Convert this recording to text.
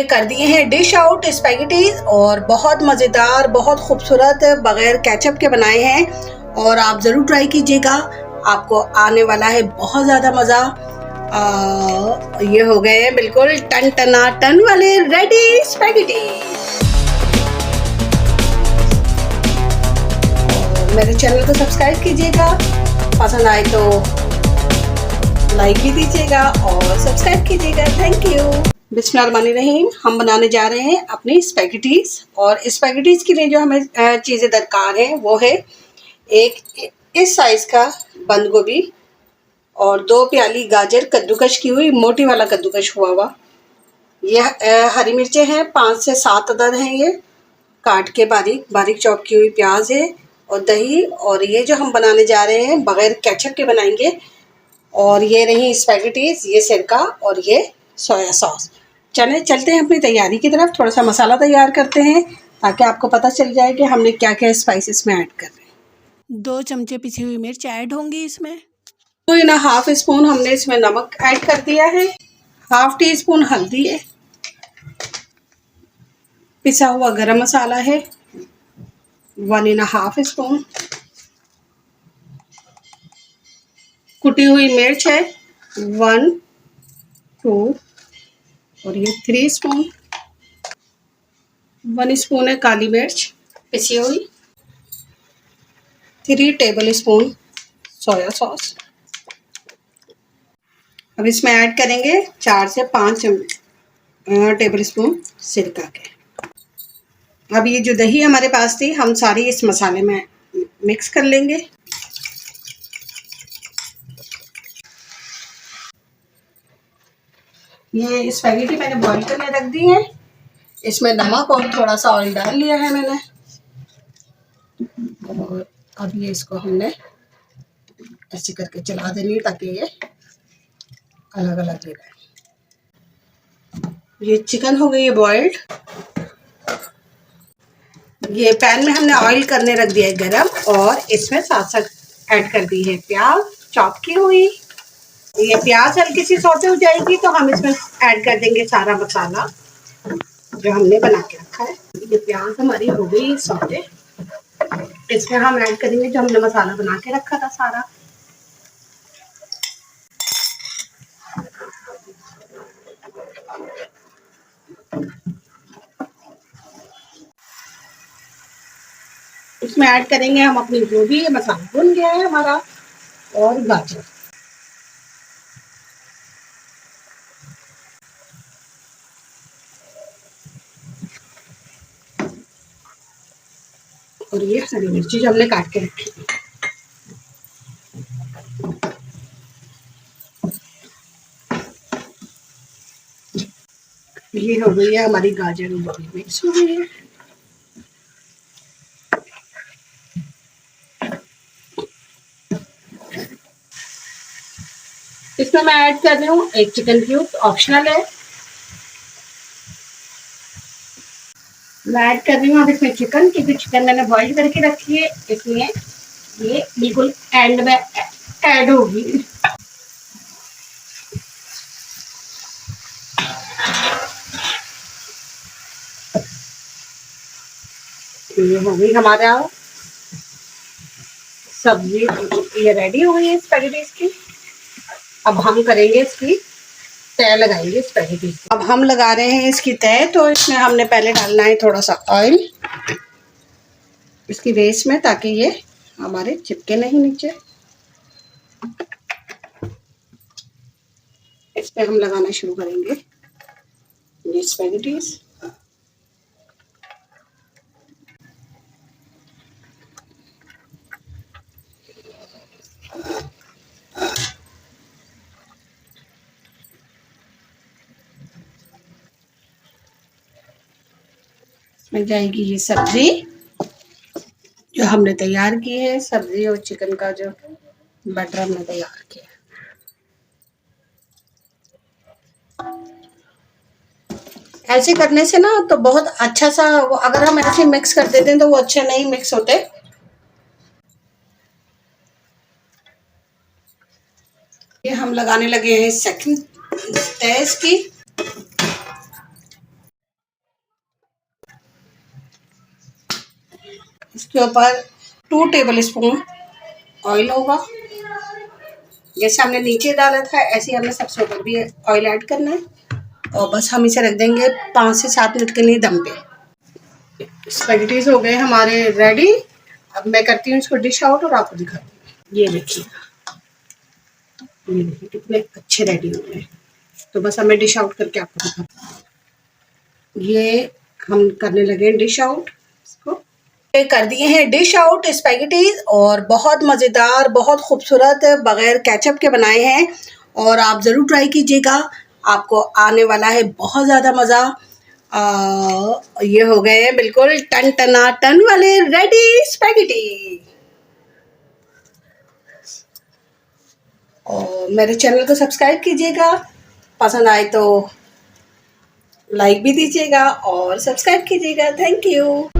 हमने कर दिए हैं डिश आउट स्पैगेटीज और बहुत मज़ेदार, बहुत खूबसूरत बगैर केचप के बनाए हैं और आप ज़रूर ट्राई कीजिएगा, आपको आने वाला है बहुत ज़्यादा मज़ा। ये हो गए हैं बिल्कुल टन टना टन वाले रेडी स्पैगेटीज। मेरे चैनल को सब्सक्राइब कीजिएगा, पसंद आए तो लाइक भी दीजिएगा और सब्सक्राइब कीजिएगा। Thank you. बिस्मिल्लाहिर्रहमानिर्रहीम। हम बनाने जा रहे हैं अपनी स्पैगेटीज और स्पैगेटीज के लिए जो हमें चीज़ें दरकार हैं वो है एक इस साइज़ का बंद गोभी और 2 प्याली गाजर कद्दूकश की हुई, मोटी वाला कद्दूकश हुआ। यह हरी मिर्चें हैं, 5 से 7 अदद हैं, ये काट के बारीक बारीक चॉप की हुई प्याज है और दही। और ये जो हम बनाने जा रहे हैं बगैर केचप के बनाएंगे। और ये रही स्पैगेटीज, ये सिरका और ये सोया सॉस। चलते हैं अपनी तैयारी की तरफ। थोड़ा सा मसाला तैयार करते हैं ताकि आपको पता चल जाए कि हमने क्या क्या स्पाइसेस में ऐड कर रहे हैं। 2 चमचे पिसी हुई मिर्च ऐड होंगी इसमें। 2.5 स्पून हमने इसमें नमक ऐड कर दिया है। 1/2 टीस्पून हल्दी है। पिसा हुआ गरम मसाला है 1.5 स्पून। कुटी हुई मिर्च है 1, 2 और ये 3 स्पून। 1 स्पून है काली मिर्च पिसी हुई। 3 टेबल स्पून सोया सॉस। अब इसमें ऐड करेंगे 4 से 5 टेबल स्पून सिरका के। अब ये जो दही हमारे पास थी हम सारी इस मसाले में मिक्स कर लेंगे। ये स्पैगेटी मैंने बॉईल करने रख दी है। इसमें नमक और थोड़ा सा ऑयल डाल लिया है मैंने और अब ये इसको हमने ऐसे करके चला देनी ताकि ये अलग अलग ले रहे। ये चिकन हो गई है बॉइल्ड। ये पैन में हमने ऑयल करने रख दिया है गरम और इसमें साथ साथ ऐड कर दी है प्याज चॉप की हुई। ये प्याज हल्की सी सौते हो जाएगी तो हम इसमें ऐड कर देंगे सारा मसाला जो हमने बना के रखा है। ये प्याज हमारी हो गई सौते। इसमें हम ऐड करेंगे जो हमने मसाला बना के रखा था सारा। इसमें ऐड करेंगे हम अपनी जो भी मसाला भुन गया है हमारा और गाजर। और ये हरी मिर्ची जो हमने काट के रखी है। ये हो गई है हमारी गाजर मिक्स हो गई है। इसमें मैं ऐड कर रही हूँ 1 चिकन क्यूब, ऑप्शनल है। मैं ऐड कर रही हूँ अब इसमें चिकन, क्योंकि चिकन मैंने बॉईल करके रखी है इसलिए ये बिल्कुल एंड में ऐड होगी। ये हो गई हमारा सब्जी, ये रेडी हो गई है स्पैगेटीज की। अब हम करेंगे इसकी तय लगाएंगे स्पैगेटी। अब हम लगा रहे हैं इसकी तय। तो इसमें हमने पहले डालना है थोड़ा सा ऑयल इसकी बेस में ताकि ये हमारे चिपके नहीं नीचे। इस पे हम लगाना शुरू करेंगे ये स्पैगेटीज। इसमें जाएगी ये सब्जी जो हमने तैयार की है, सब्जी और चिकन का जो बटर हमने तैयार किया। ऐसे करने से ना तो बहुत अच्छा सा, अगर हम ऐसे मिक्स कर देते हैं तो वो अच्छे नहीं मिक्स होते। ये हम लगाने लगे हैं सेकंड तय इसकी। ऊपर 2 टेबल स्पून ऑयल होगा। जैसे हमने नीचे डाला था ऐसे ही हमें सबसे ऊपर भी ऑयल ऐड करना है और बस हम इसे रख देंगे 5 से 7 मिनट के लिए दम पे। स्पैगेटीज हो गए हमारे रेडी। अब मैं करती हूँ इसको डिश आउट और आपको दिखाती हूँ। ये देखिए कितने अच्छे रेडी हो गए। तो बस हमें डिश आउट करके आपको दिखाती हूँ। ये हम करने लगे हैं डिश आउट। इसको कर दिए हैं डिश आउट स्पैगेटीज और बहुत मज़ेदार, बहुत खूबसूरत बग़ैर केचप के बनाए हैं और आप ज़रूर ट्राई कीजिएगा, आपको आने वाला है बहुत ज़्यादा मज़ा। ये हो गए हैं बिल्कुल टन टना टन वाले रेडी स्पैगेटी। और मेरे चैनल को सब्सक्राइब कीजिएगा, पसंद आए तो लाइक भी दीजिएगा और सब्सक्राइब कीजिएगा। Thank you.